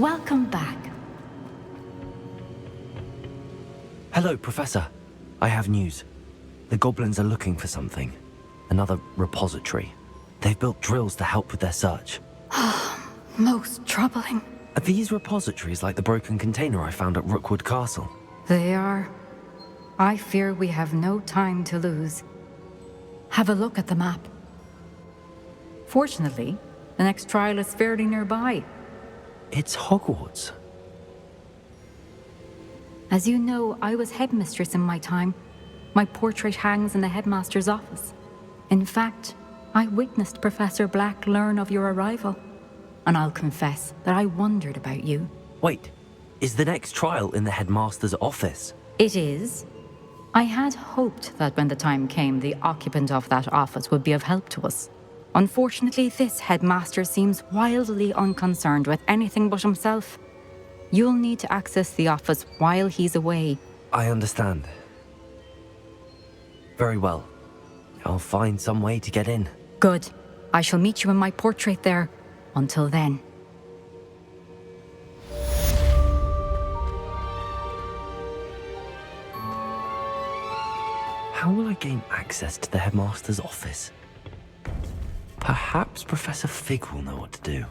Welcome back. Hello, Professor. I have news. The goblins are looking for something. Another repository. They've built drills to help with their search. Most troubling. Are these repositories like the broken container I found at Rookwood Castle? They are. I fear we have no time to lose. Have a look at the map. Fortunately, the next trial is fairly nearby. It's Hogwarts. As you know, I was headmistress in my time. My portrait hangs in the headmaster's office. In fact, I witnessed Professor Black learn of your arrival. And I'll confess that I wondered about you. Wait, is the next trial in the headmaster's office? It is. I had hoped that when the time came, the occupant of that office would be of help to us. Unfortunately, this headmaster seems wildly unconcerned with anything but himself. You'll need to access the office while he's away. I understand. Very well. I'll find some way to get in. Good. I shall meet you in my portrait there. Until then. How will I gain access to the headmaster's office? Perhaps Professor Fig will know what to do.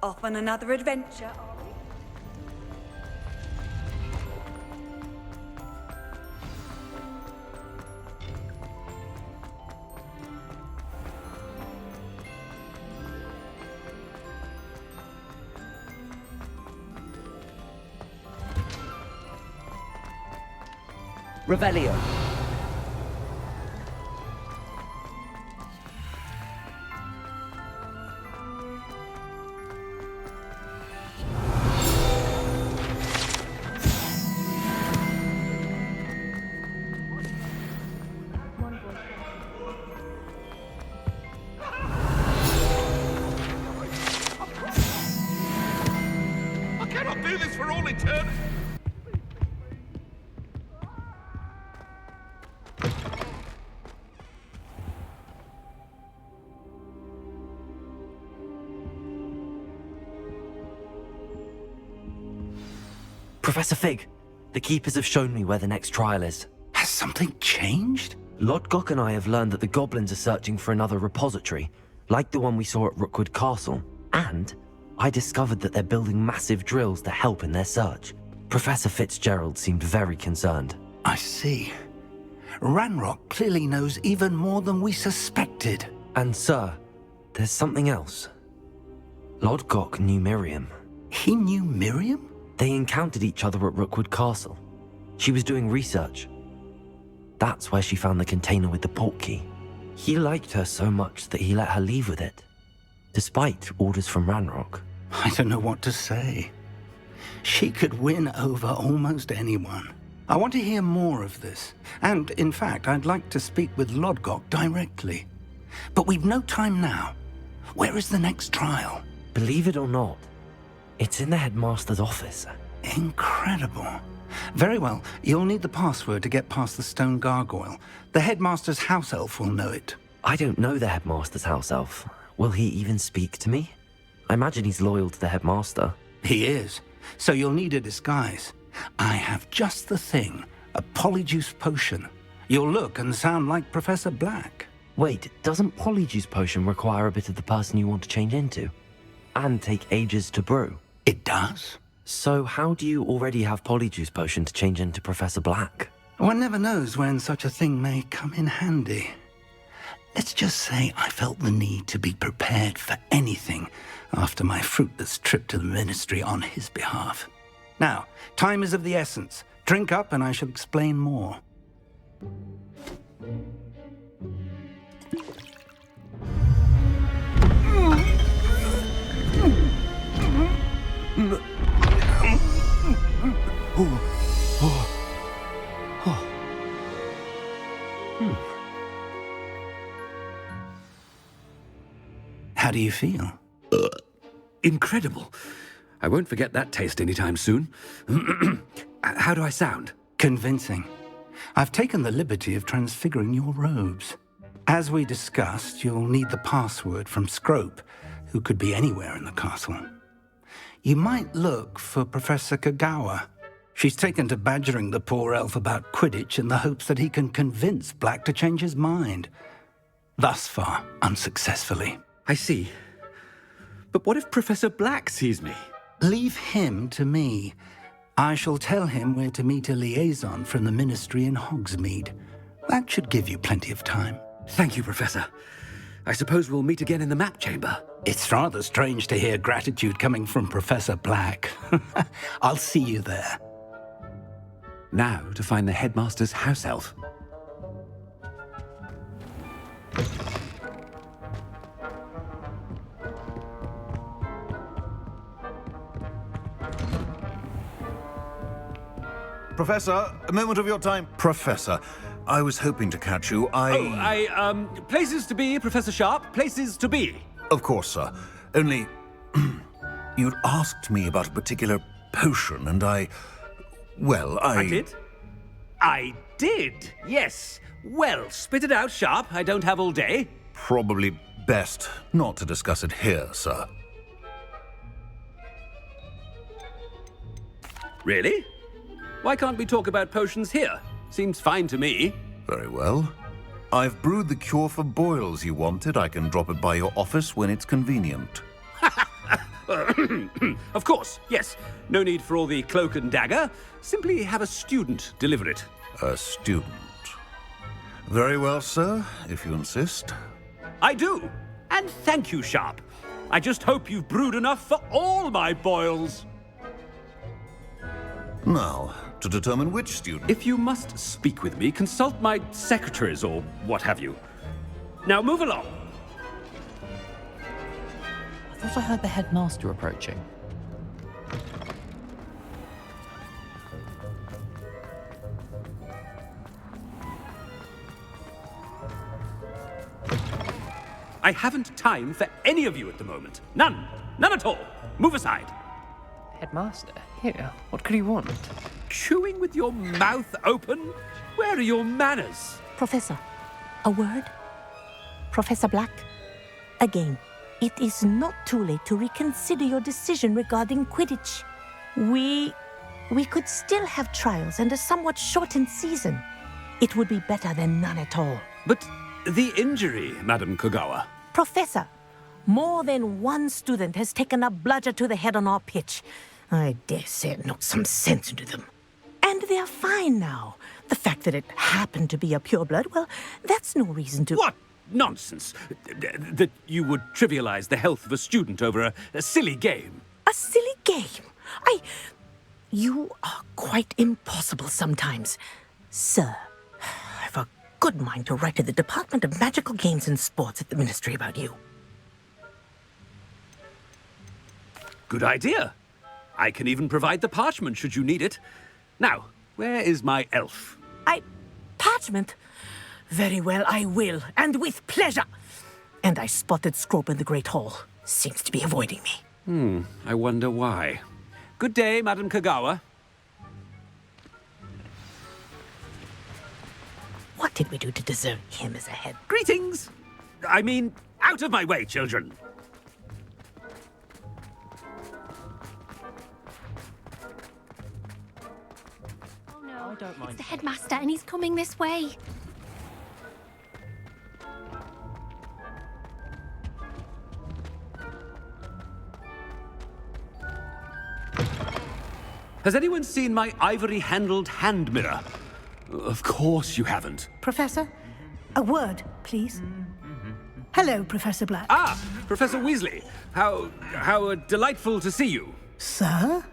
Off on another adventure, are we? Revelio. I cannot do this for all eternity! Professor Fig, the Keepers have shown me where the next trial is. Has something changed? Lodgok and I have learned that the goblins are searching for another repository, like the one we saw at Rookwood Castle. And I discovered that they're building massive drills to help in their search. Professor Fitzgerald seemed very concerned. I see. Ranrock clearly knows even more than we suspected. And sir, there's something else. Lodgok knew Miriam. He knew Miriam? They encountered each other at Rookwood Castle. She was doing research. That's where she found the container with the portkey. He liked her so much that he let her leave with it, despite orders from Ranrock. I don't know what to say. She could win over almost anyone. I want to hear more of this. And, in fact, I'd like to speak with Lodgok directly. But we've no time now. Where is the next trial? Believe it or not, it's in the headmaster's office. Incredible. Very well, you'll need the password to get past the stone gargoyle. The headmaster's house elf will know it. I don't know the headmaster's house elf. Will he even speak to me? I imagine he's loyal to the headmaster. He is. So you'll need a disguise. I have just the thing. A Polyjuice potion. You'll look and sound like Professor Black. Wait, doesn't Polyjuice potion require a bit of the person you want to change into? And take ages to brew? It does. So how do you already have Polyjuice potion to change into Professor Black? One never knows when such a thing may come in handy. Let's just say I felt the need to be prepared for anything after my fruitless trip to the ministry on his behalf. Now, time is of the essence. Drink up and I shall explain more. How do you feel? Incredible. I won't forget that taste anytime soon. How do I sound? Convincing. I've taken the liberty of transfiguring your robes. As we discussed, you'll need the password from Scrope, who could be anywhere in the castle. You might look for Professor Kagawa. She's taken to badgering the poor elf about Quidditch in the hopes that he can convince Black to change his mind. Thus far, unsuccessfully. I see. But what if Professor Black sees me? Leave him to me. I shall tell him where to meet a liaison from the Ministry in Hogsmeade. That should give you plenty of time. Thank you, Professor. I suppose we'll meet again in the map chamber. It's rather strange to hear gratitude coming from Professor Black. I'll see you there. Now to find the headmaster's house elf. Professor, a moment of your time. Professor, I was hoping to catch you. Places to be, Professor Sharp, places to be. Of course, sir. Only, you'd asked me about a particular potion, and I did? I did, yes. Well, spit it out, Sharp. I don't have all day. Probably best not to discuss it here, sir. Really? Why can't we talk about potions here? Seems fine to me. Very well. I've brewed the cure for boils you wanted. I can drop it by your office when it's convenient. Of course, yes. No need for all the cloak and dagger. Simply have a student deliver it. A student. Very well, sir, if you insist. I do. And thank you, Sharp. I just hope you've brewed enough for all my boils. Now, to determine which student... If you must speak with me, consult my secretaries or what have you. Now move along. I thought I heard the headmaster approaching. I haven't time for any of you at the moment. None. None at all. Move aside. Headmaster? Here, what could he want? Chewing with your mouth open? Where are your manners? Professor, a word? Professor Black? Again, it is not too late to reconsider your decision regarding Quidditch. We could still have trials and a somewhat shortened season. It would be better than none at all. But the injury, Madam Kagawa. Professor, more than one student has taken a bludger to the head on our pitch. I dare say it knocked some sense into them. And they're fine now. The fact that it happened to be a pureblood, well, that's no reason to... What nonsense! That you would trivialize the health of a student over a silly game. A silly game? You are quite impossible sometimes. Sir, I've a good mind to write to the Department of Magical Games and Sports at the Ministry about you. Good idea. I can even provide the parchment should you need it. Now, where is my elf? Parchment? Very well, I will, and with pleasure. And I spotted Scrope in the Great Hall. Seems to be avoiding me. I wonder why. Good day, Madam Kagawa. What did we do to deserve him as a head? Greetings! I mean, out of my way, children. It's the headmaster, and he's coming this way. Has anyone seen my ivory-handled hand mirror? Of course you haven't. Professor, a word, please. Hello, Professor Black. Ah, Professor Weasley. How delightful to see you. Sir?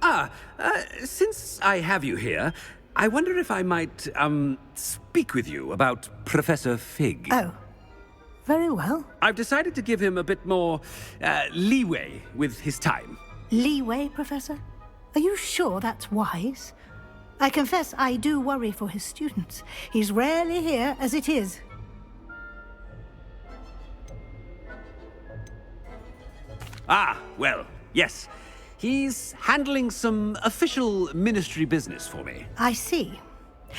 Since I have you here, I wonder if I might, speak with you about Professor Fig. Oh, very well. I've decided to give him a bit more, leeway with his time. Leeway, Professor? Are you sure that's wise? I confess I do worry for his students. He's rarely here as it is. Ah, well, yes. He's handling some official ministry business for me. I see.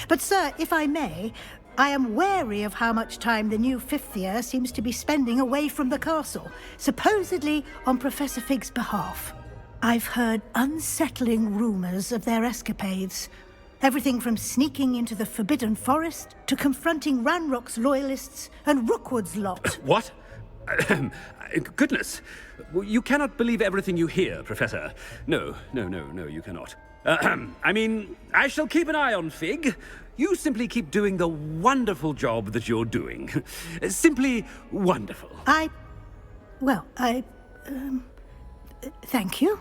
But, sir, if I may, I am wary of how much time the new fifth year seems to be spending away from the castle, supposedly on Professor Fig's behalf. I've heard unsettling rumors of their escapades. Everything from sneaking into the Forbidden Forest to confronting Ranrock's loyalists and Rookwood's lot. What? Goodness. You cannot believe everything you hear, Professor. No, you cannot. I mean, I shall keep an eye on Fig. You simply keep doing the wonderful job that you're doing. Simply wonderful. Thank you.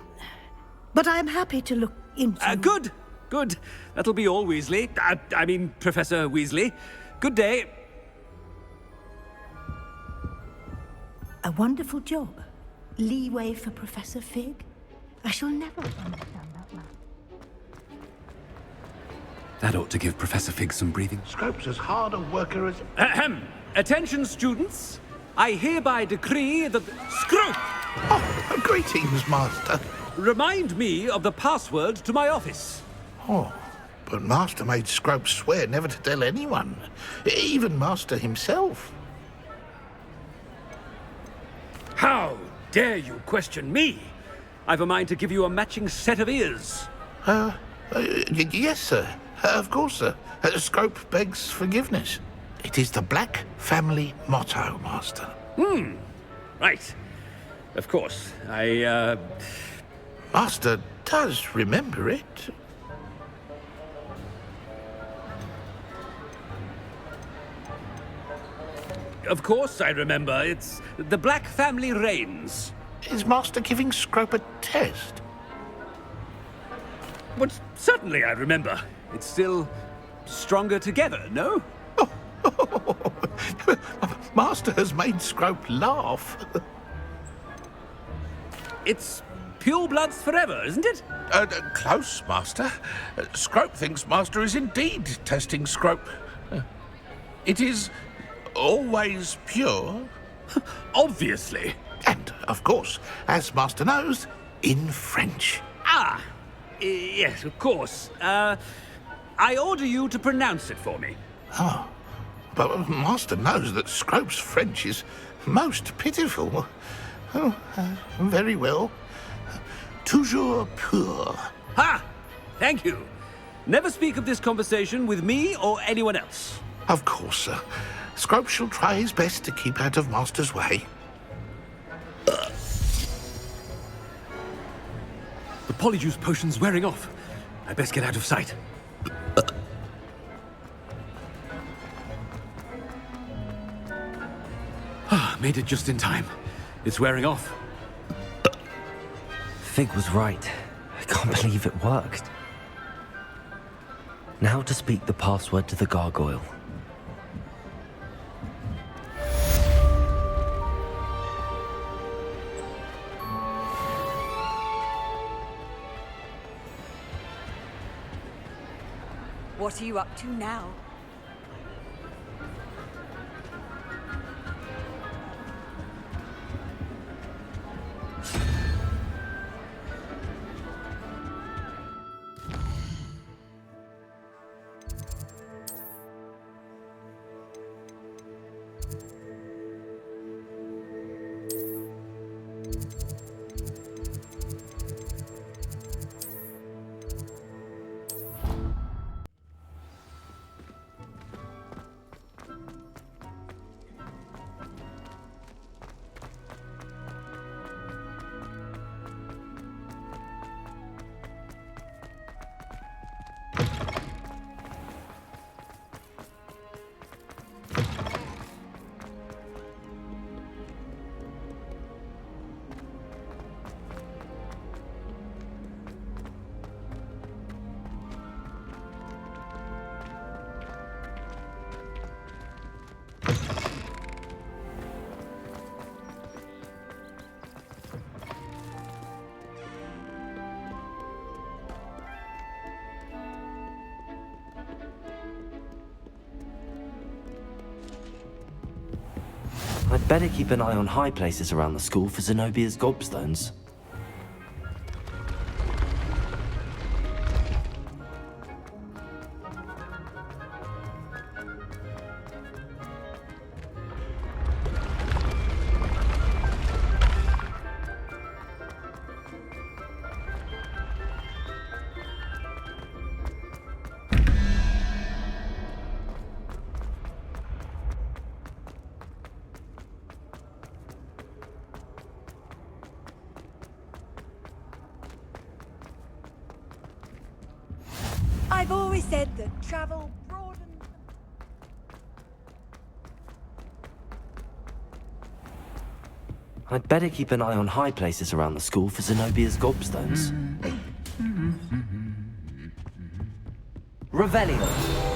But I'm happy to look into... Good. That'll be all, Weasley. I mean, Professor Weasley. Good day. A wonderful job. Leeway for Professor Fig. I shall never understand that man. That ought to give Professor Fig some breathing. Scrope's as hard a worker as... Attention, students. I hereby decree that... Scrope! Oh, greetings, Master. Remind me of the password to my office. Oh, but Master made Scrope swear never to tell anyone. Even Master himself. How dare you question me? I've a mind to give you a matching set of ears. Yes, sir. Of course, sir. Scrope begs forgiveness. It is the Black family motto, Master. Right. Of course. Master does remember it. Of course I remember. It's the Black family reigns. Is Master giving Scrope a test? But certainly I remember. It's still stronger together, no? Master has made Scrope laugh. It's pure bloods forever, isn't it? Close, Master. Scrope thinks Master is indeed testing Scrope. It is always pure. Obviously. And, of course, as Master knows, in French. Yes, of course. I order you to pronounce it for me. Oh, but Master knows that Scrope's French is most pitiful. Oh, very well. Toujours pur. Ha! Thank you. Never speak of this conversation with me or anyone else. Of course, sir. Scrope shall try his best to keep out of Master's way. The Polyjuice potion's wearing off. I best get out of sight. Made it just in time. It's wearing off. Fig was right. I can't believe it worked. Now to speak the password to the gargoyle. What are you up to now? I'd better keep an eye on high places around the school for Zenobia's gobstones. I've always said that travel broadens. I'd better keep an eye on high places around the school for Zenobia's gobstones. Revelio.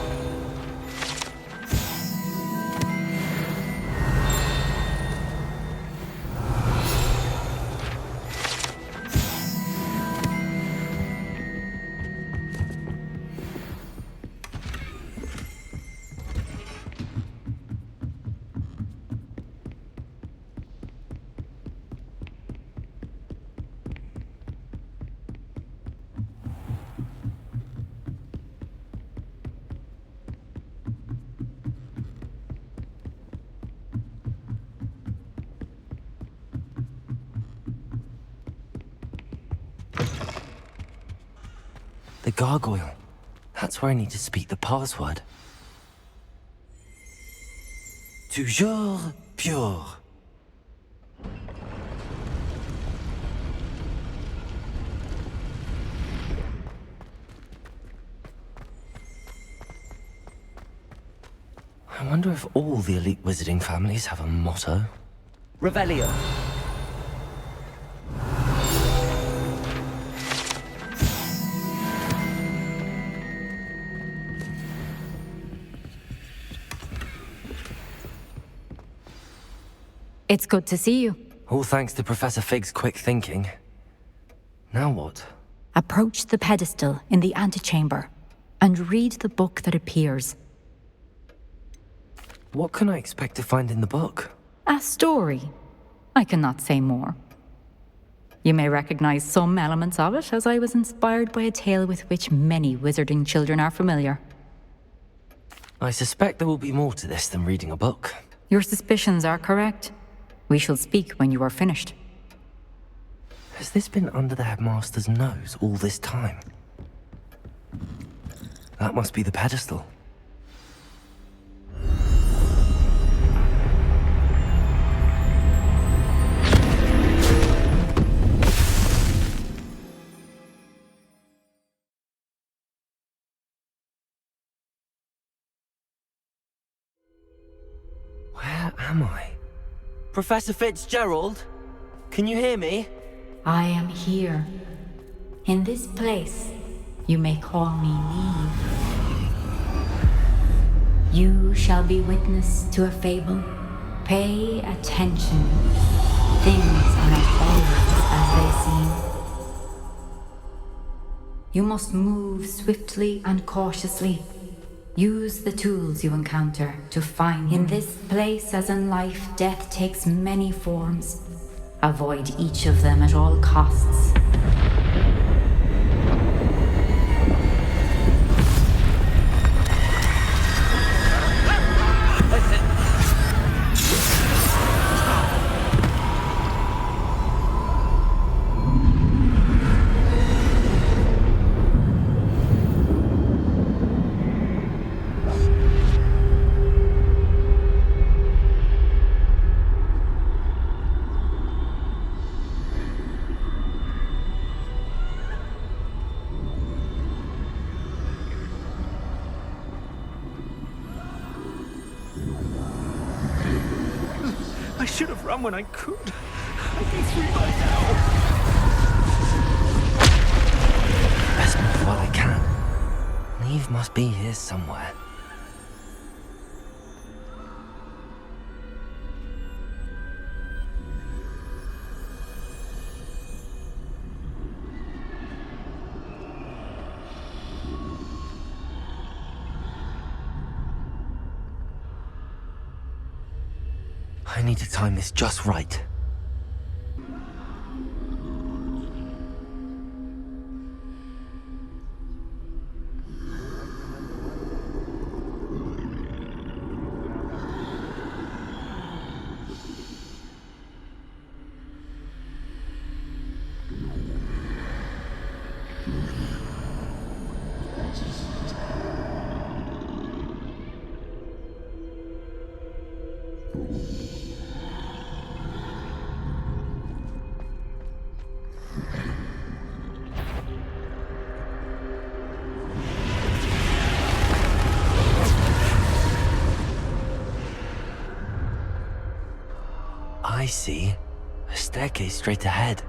The gargoyle. That's where I need to speak the password. Toujours pure. I wonder if all the elite wizarding families have a motto. Revelio. It's good to see you. All thanks to Professor Fig's quick thinking. Now what? Approach the pedestal in the antechamber and read the book that appears. What can I expect to find in the book? A story. I cannot say more. You may recognize some elements of it, as I was inspired by a tale with which many wizarding children are familiar. I suspect there will be more to this than reading a book. Your suspicions are correct. We shall speak when you are finished. Has this been under the headmaster's nose all this time? That must be the pedestal. Where am I? Professor Fitzgerald? Can you hear me? I am here. In this place, you may call me Niamh. You shall be witness to a fable. Pay attention. Things are not always as they seem. You must move swiftly and cautiously. Use the tools you encounter to find. In this place, as in life, death takes many forms. Avoid each of them at all costs. I should have run when I could. I'd be free by now. Best move while I can. Niamh must be here somewhere. I need to time this just right. I see. A staircase straight ahead.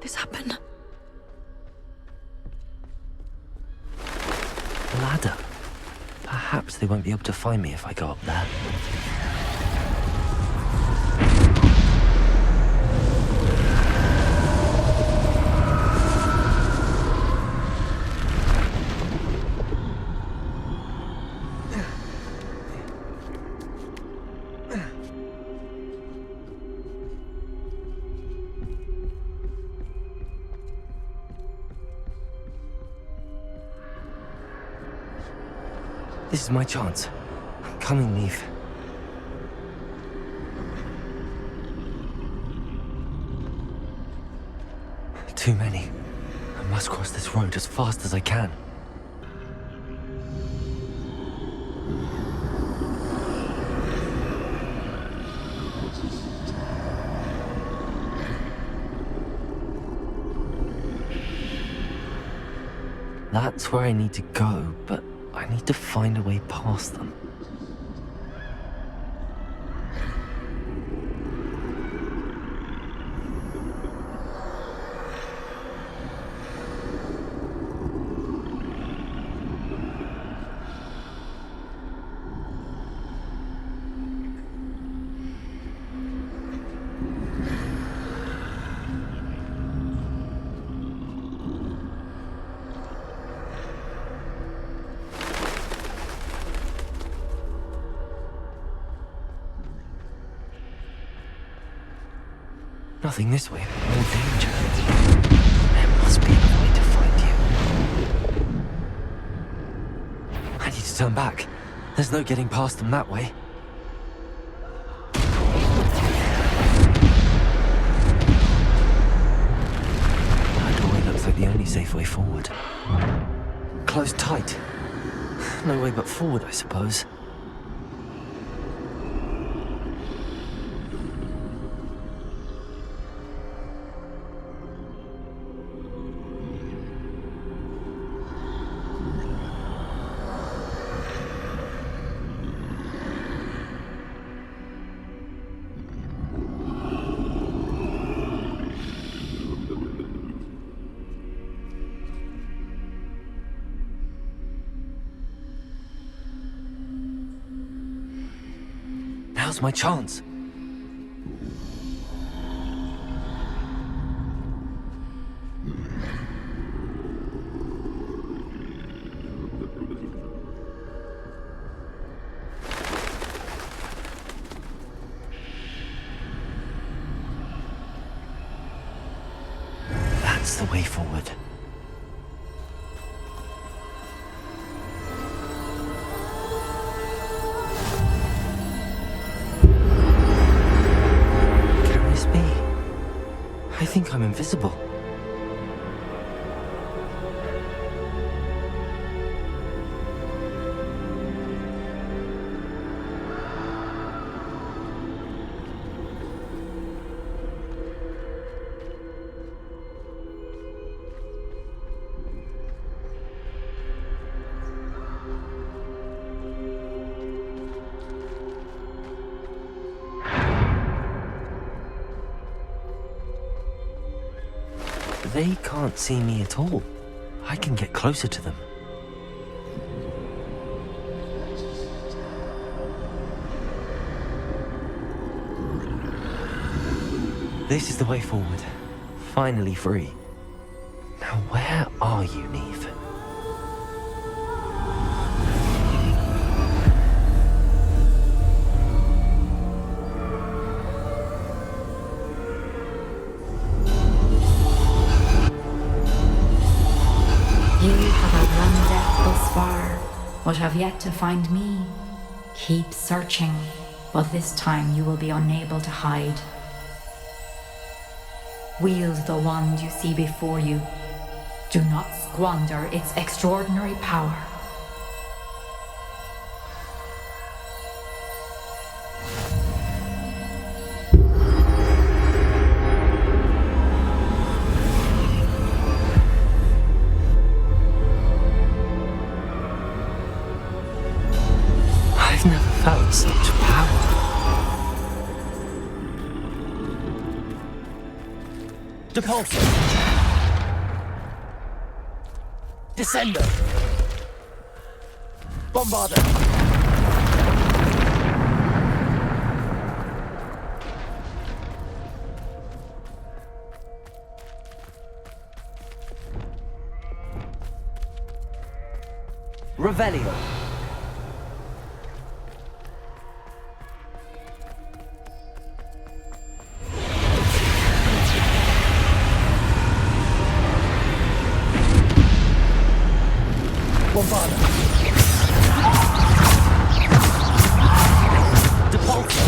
This happen? Ladder. Perhaps they won't be able to find me if I go up there. This is my chance. I'm coming, Niamh. Too many. I must cross this road as fast as I can. That's where I need to go, but I need to find a way past them. Nothing this way, more danger. There must be another way to find you. I need to turn back. There's no getting past them that way. That doorway looks like the only safe way forward. Closed tight. No way but forward, I suppose. Now's my chance. That's the way forward. I think I'm invisible. They can't see me at all. I can get closer to them. This is the way forward. Finally free. Now where are you, Niamh? You have outrun death thus far. but have yet to find me. Keep searching, but this time you will be unable to hide. Wield the wand you see before you. Do not squander its extraordinary power. I've never felt such power. Depulso. Descender. Bombarder. Revelio. Bombarder. Depulso.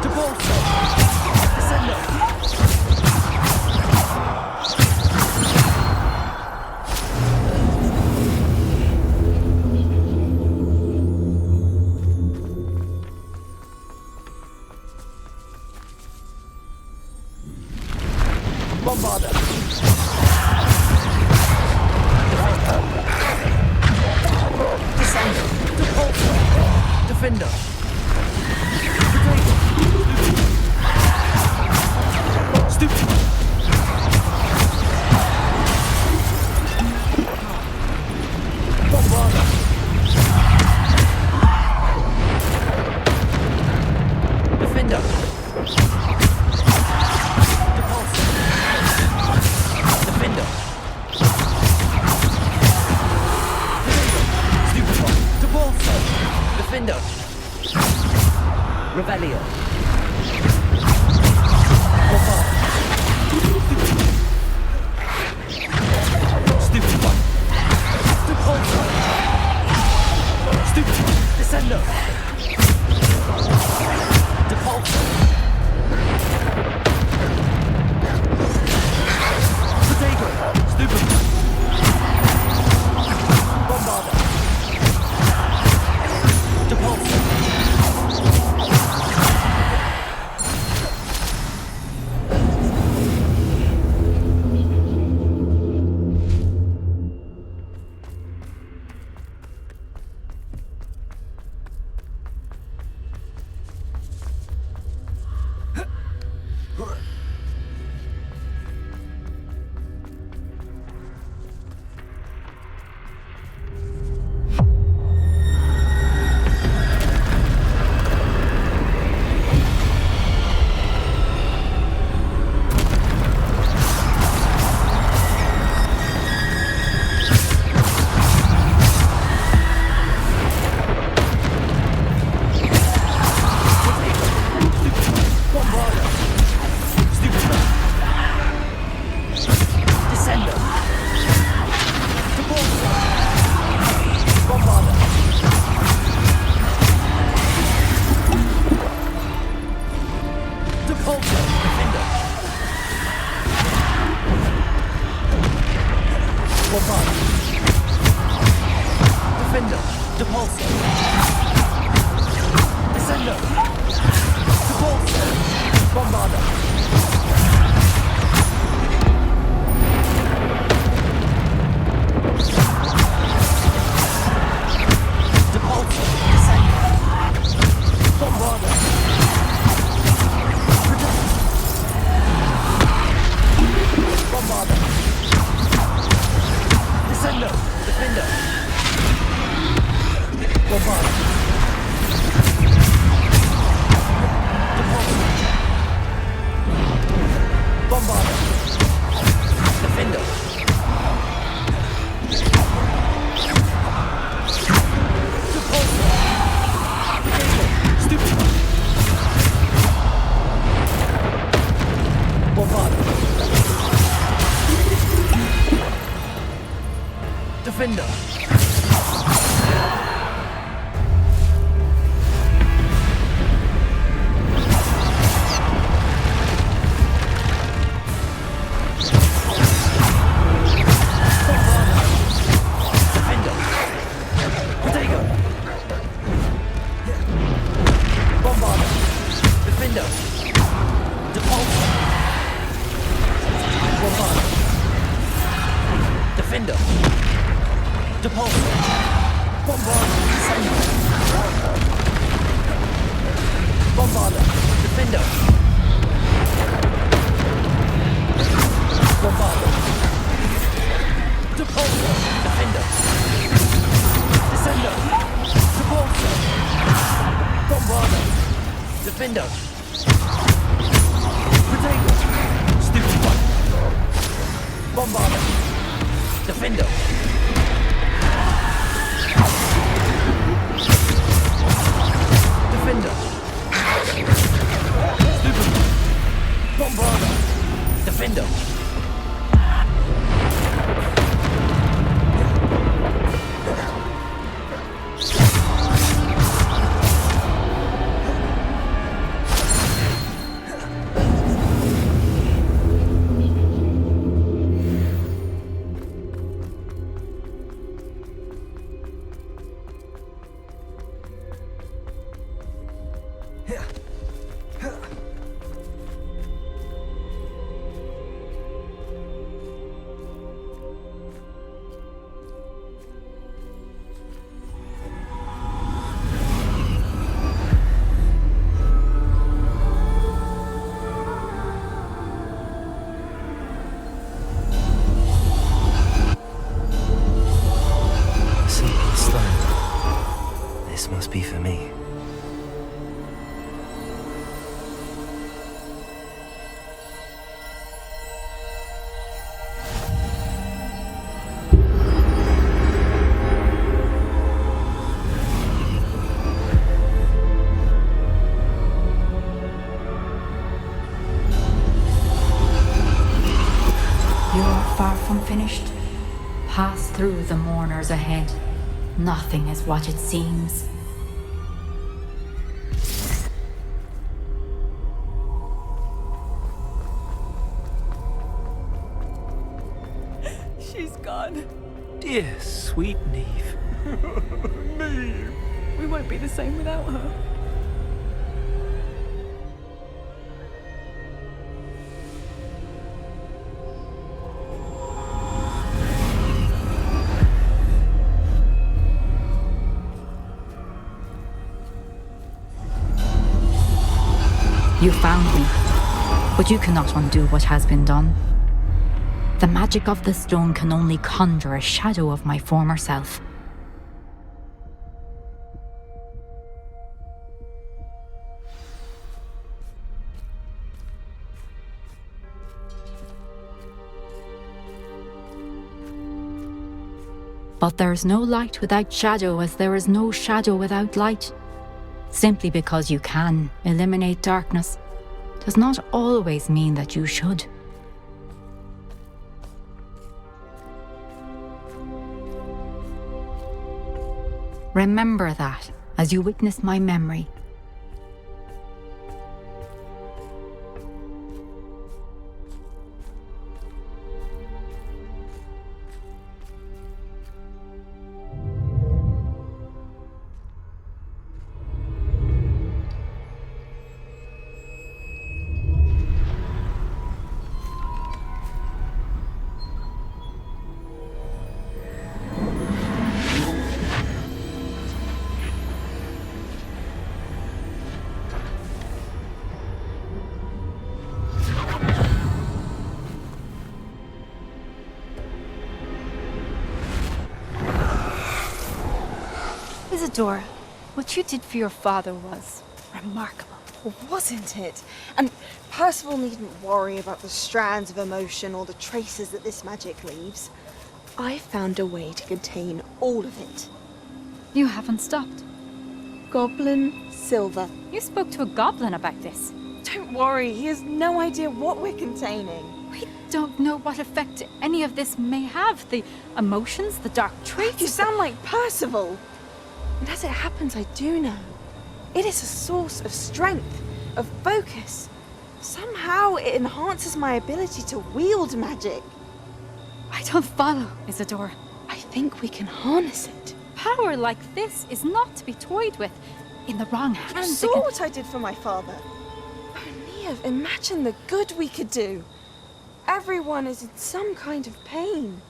Depulso. Descender. Bombarder. Descender. Depulso. Defender. Stupid. Bombarder. Defender. Depulso. Defender. Stupefy. Depulso. Defender. Revelio. Bombarder. Stupefy. Depulso. Stupefy. Descender. Depulso. Potato. Stupefy. Bombarder. Depulso. Defender. Depulso. Descender. Depulso. Bombarder. Depulso. Descender. Bombarder. Bombarder. Descender. Defender. Bombarder. Depulso. Bombarder. Defender. Depulso. Stupid. Bombarder. Defender! Be for me. You're far from finished. Pass through the mourners ahead. Nothing is what it seems. She's gone. Dear sweet Niamh. Niamh. We won't be the same without her. You found me, but you cannot undo what has been done. The magic of the stone can only conjure a shadow of my former self. But there is no light without shadow, as there is no shadow without light. Simply because you can eliminate darkness does not always mean that you should. Remember that as you witness my memory. Isadora, what you did for your father was remarkable, wasn't it? And Percival needn't worry about the strands of emotion or the traces that this magic leaves. I found a way to contain all of it. You haven't stopped. Goblin Silver. You spoke to a goblin about this. Don't worry, he has no idea what we're containing. We don't know what effect any of this may have. The emotions, the dark traits. You sound like Percival. And as it happens, I do know. It is a source of strength, of focus. Somehow it enhances my ability to wield magic. I don't follow, Isadora. I think we can harness it. Power like this is not to be toyed with. In the wrong hands. You saw what I did for my father. Oh, Niamh, imagine the good we could do. Everyone is in some kind of pain.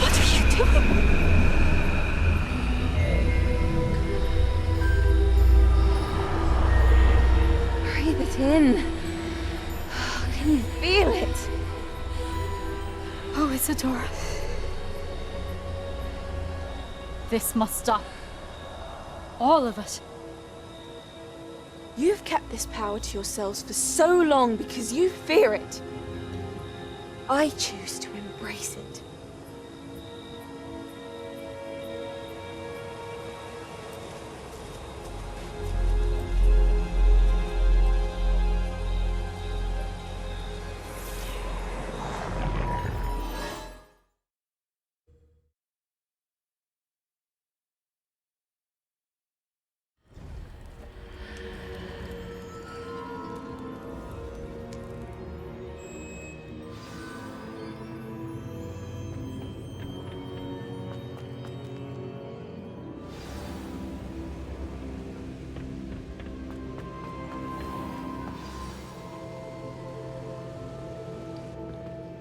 What are you doing? Breathe it in. Can you feel it? Oh, Isadora. This must stop. All of it. You've kept this power to yourselves for so long because you fear it. I choose to embrace it.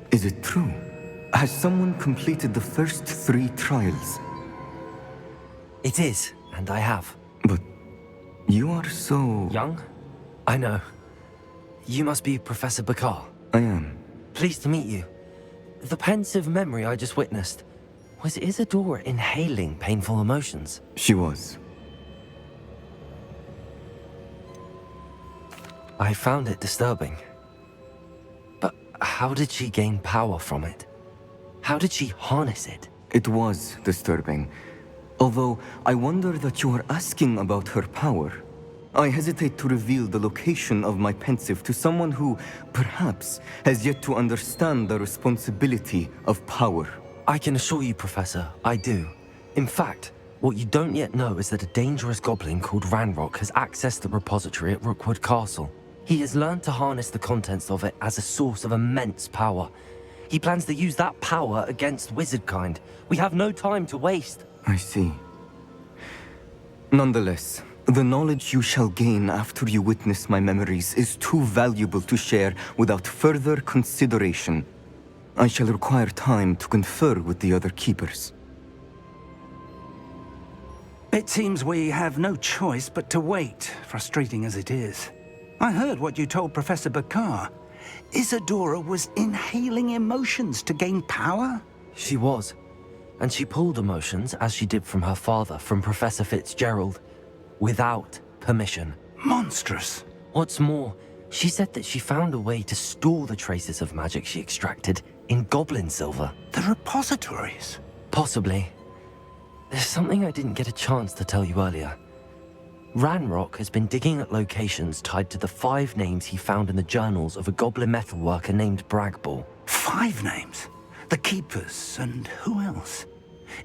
Is it true? Has someone completed the first 3 trials? It is, and I have. But you are so... Young? I know. You must be Professor Bakar. I am. Pleased to meet you. The pensive memory I just witnessed, was Isadora inhaling painful emotions? She was. I found it disturbing. But how did she gain power from it? How did she harness it? It was disturbing. Although, I wonder that you are asking about her power. I hesitate to reveal the location of my pensive to someone who, perhaps, has yet to understand the responsibility of power. I can assure you, Professor, I do. In fact, what you don't yet know is that a dangerous goblin called Ranrock has accessed the repository at Rookwood Castle. He has learned to harness the contents of it as a source of immense power. He plans to use that power against wizardkind. We have no time to waste. I see. Nonetheless, the knowledge you shall gain after you witness my memories is too valuable to share without further consideration. I shall require time to confer with the other keepers. It seems we have no choice but to wait, frustrating as it is. I heard what you told Professor Bakar. Isadora was inhaling emotions to gain power? She was. And she pulled emotions, as she did from her father, from Professor Fitzgerald, without permission. Monstrous. What's more, she said that she found a way to store the traces of magic she extracted in goblin silver. The repositories? Possibly. There's something I didn't get a chance to tell you earlier. Ranrock has been digging at locations tied to the 5 names he found in the journals of a goblin metalworker named Bragball. 5 names? The Keepers, and who else?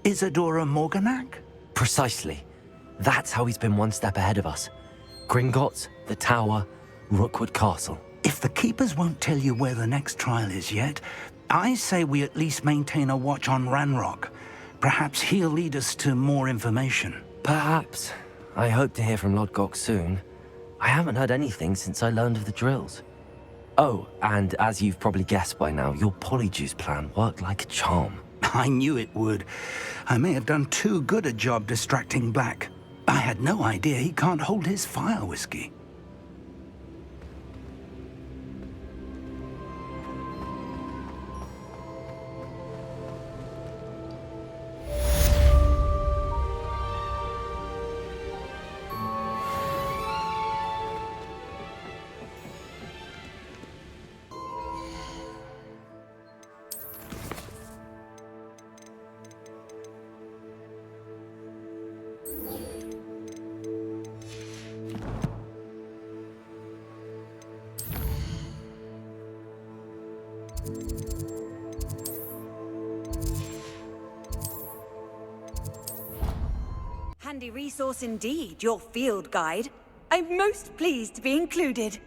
Isadora Morganac? Precisely. That's how he's been one step ahead of us. Gringotts, the Tower, Rookwood Castle. If the Keepers won't tell you where the next trial is yet, I say we at least maintain a watch on Ranrock. Perhaps he'll lead us to more information. Perhaps. I hope to hear from Lodgok soon. I haven't heard anything since I learned of the drills. Oh, and as you've probably guessed by now, your Polyjuice plan worked like a charm. I knew it would. I may have done too good a job distracting Black. I had no idea he can't hold his fire whiskey. handy resource indeed, your field guide. I'm most pleased to be included.